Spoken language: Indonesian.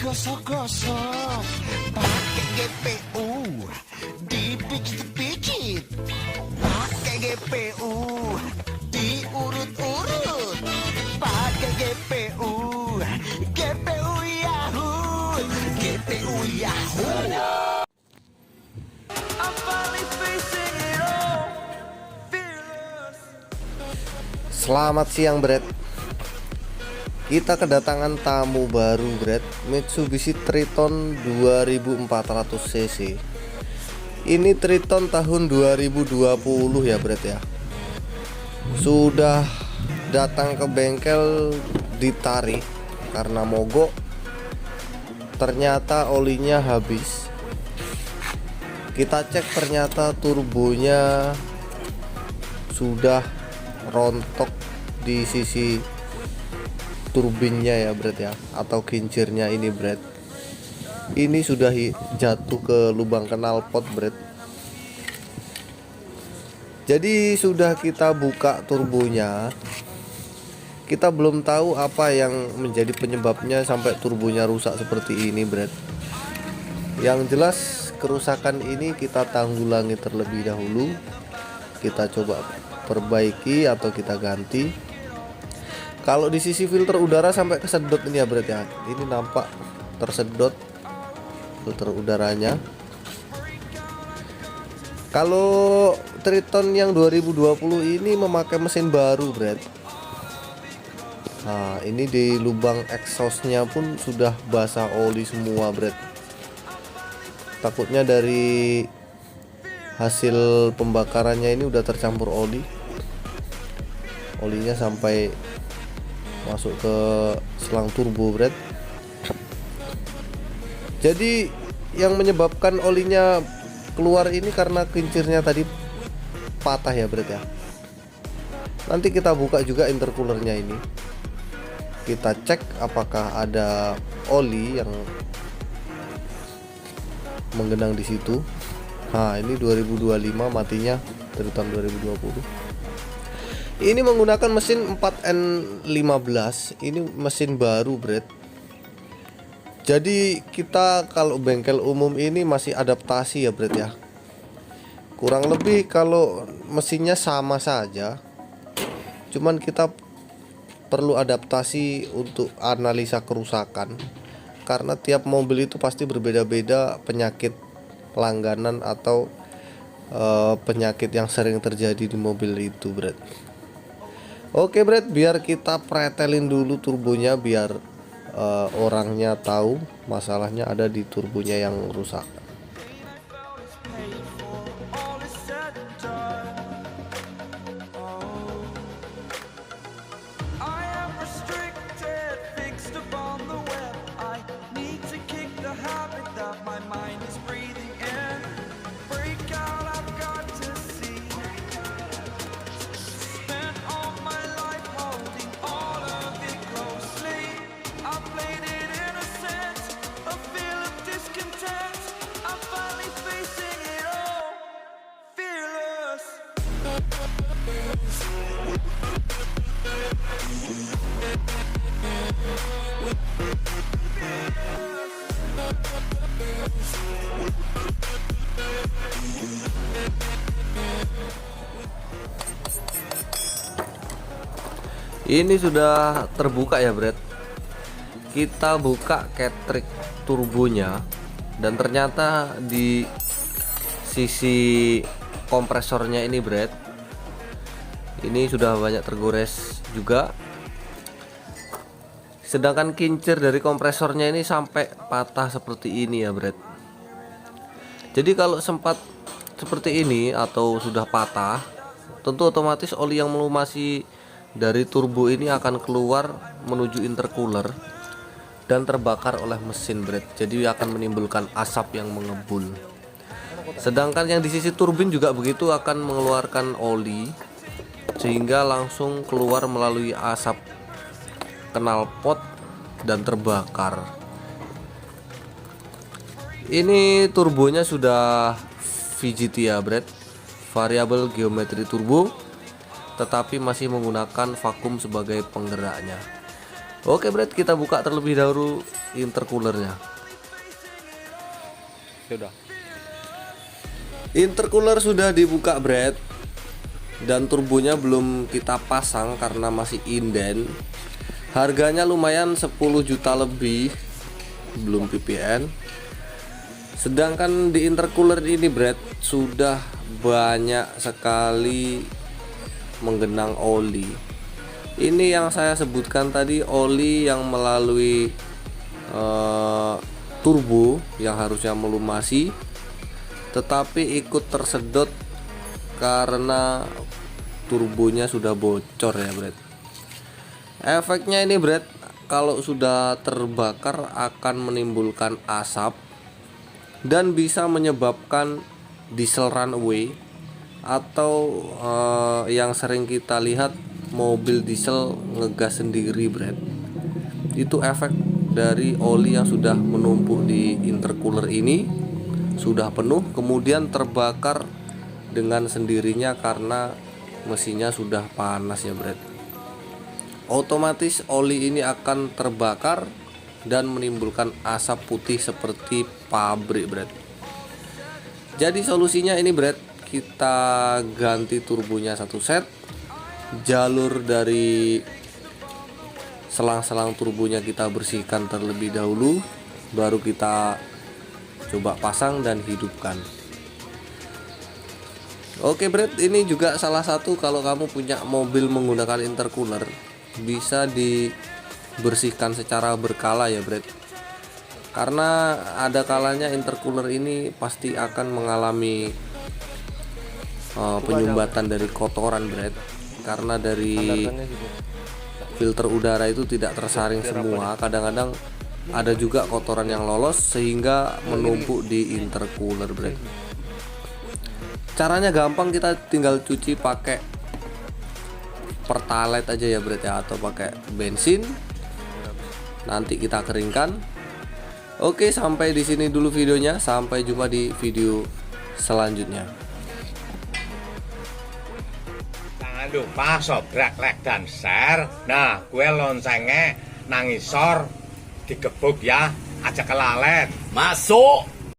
Digosok-gosok pakai GPU, dipijit-pijit pakai GPU, diurut-urut pakai GPU, GPU Yahoo, GPU Yahoo. Selamat siang, Brad. Kita kedatangan tamu baru, Brad. Mitsubishi Triton 2400 cc. Ini Triton tahun 2020 ya, Brad ya. Sudah datang ke bengkel ditarik karena mogok. Ternyata olinya habis. Kita cek, ternyata turbonya sudah rontok di sisi turbinnya ya, Brad ya, atau kincirnya ini, Brad. Ini sudah jatuh ke lubang knalpot, Brad. Jadi sudah kita buka turbonya. Kita belum tahu apa yang menjadi penyebabnya sampai turbonya rusak seperti ini, Brad. Yang jelas kerusakan ini kita tanggulangi terlebih dahulu. Kita coba perbaiki atau kita ganti. Kalau di sisi filter udara sampai kesedot ini ya, Brad ya. Ini nampak tersedot filter udaranya. Kalau Triton yang 2020 ini memakai mesin baru, Brad. Nah, ini di lubang exhaustnya pun sudah basah oli semua, Brad. Takutnya dari hasil pembakarannya ini udah tercampur oli. Olinya sampai masuk ke selang turbo, Brad. Jadi yang menyebabkan olinya keluar ini karena kincirnya tadi patah ya, Brad ya. Nanti kita buka juga intercoolernya ini. Kita cek apakah ada oli yang menggenang di situ. Nah, ini 2025 matinya Triton 2020. Ini menggunakan mesin 4N15. Ini mesin baru, Brad. Jadi kita kalau bengkel umum ini masih adaptasi ya, Brad ya. Kurang lebih kalau mesinnya sama saja, cuman kita perlu adaptasi untuk analisa kerusakan. Karena tiap mobil itu pasti berbeda-beda penyakit langganan atau penyakit yang sering terjadi di mobil itu, Brad. Oke, Brad, biar kita pretelin dulu turbonya biar orangnya tahu masalahnya ada di turbonya yang rusak. Ini sudah terbuka ya, Brad. Kita buka ketrik turbonya dan ternyata di sisi kompresornya ini, Brad, ini sudah banyak tergores juga. Sedangkan kincir dari kompresornya ini sampai patah seperti ini ya, Brad. Jadi kalau sempat seperti ini atau sudah patah, tentu otomatis oli yang melumasi dari turbo ini akan keluar menuju intercooler dan terbakar oleh mesin, Brad. Jadi akan menimbulkan asap yang mengebul. Sedangkan yang di sisi turbin juga begitu, akan mengeluarkan oli sehingga langsung keluar melalui asap knalpot dan terbakar. Ini turbonya sudah VGT ya, Brad, variable geometri turbo, tetapi masih menggunakan vakum sebagai penggeraknya. Oke Bret, kita buka terlebih dahulu intercoolernya. Sudah. Intercooler sudah dibuka Bret, dan turbonya belum kita pasang karena masih inden. Harganya lumayan 10 juta lebih, belum PPN. Sedangkan di intercooler ini Bret sudah banyak sekali menggenang oli. Ini yang saya sebutkan tadi, oli yang melalui turbo yang harusnya melumasi, tetapi ikut tersedot karena turbonya sudah bocor ya Bret. Efeknya ini Bret, kalau sudah terbakar akan menimbulkan asap dan bisa menyebabkan diesel runaway, atau yang sering kita lihat mobil diesel ngegas sendiri Bret. Itu efek dari oli yang sudah menumpuk di intercooler ini, sudah penuh kemudian terbakar dengan sendirinya karena mesinnya sudah panas ya Bret. Otomatis oli ini akan terbakar dan menimbulkan asap putih seperti pabrik Bret. Jadi solusinya ini Bret, kita ganti turbonya satu set, jalur dari selang-selang turbonya kita bersihkan terlebih dahulu, baru kita coba pasang dan hidupkan. Oke Bret, ini juga salah satu kalau kamu punya mobil menggunakan intercooler, bisa dibersihkan secara berkala ya Bret. Karena ada kalanya intercooler ini pasti akan mengalami penyumbatan dari kotoran Bret. Karena dari filter udara itu tidak tersaring semua, kadang-kadang ada juga kotoran yang lolos sehingga menumpuk di intercooler Bret. Caranya gampang, kita tinggal cuci pakai pertalite aja ya Bret ya, atau pakai bensin. Nanti kita keringkan. Oke, sampai di sini dulu videonya. Sampai jumpa di video selanjutnya. Jangan lupa subscribe, like, dan share. Nah, gue loncengnya nang isor digebuk ya, aja kelalen. Masuk.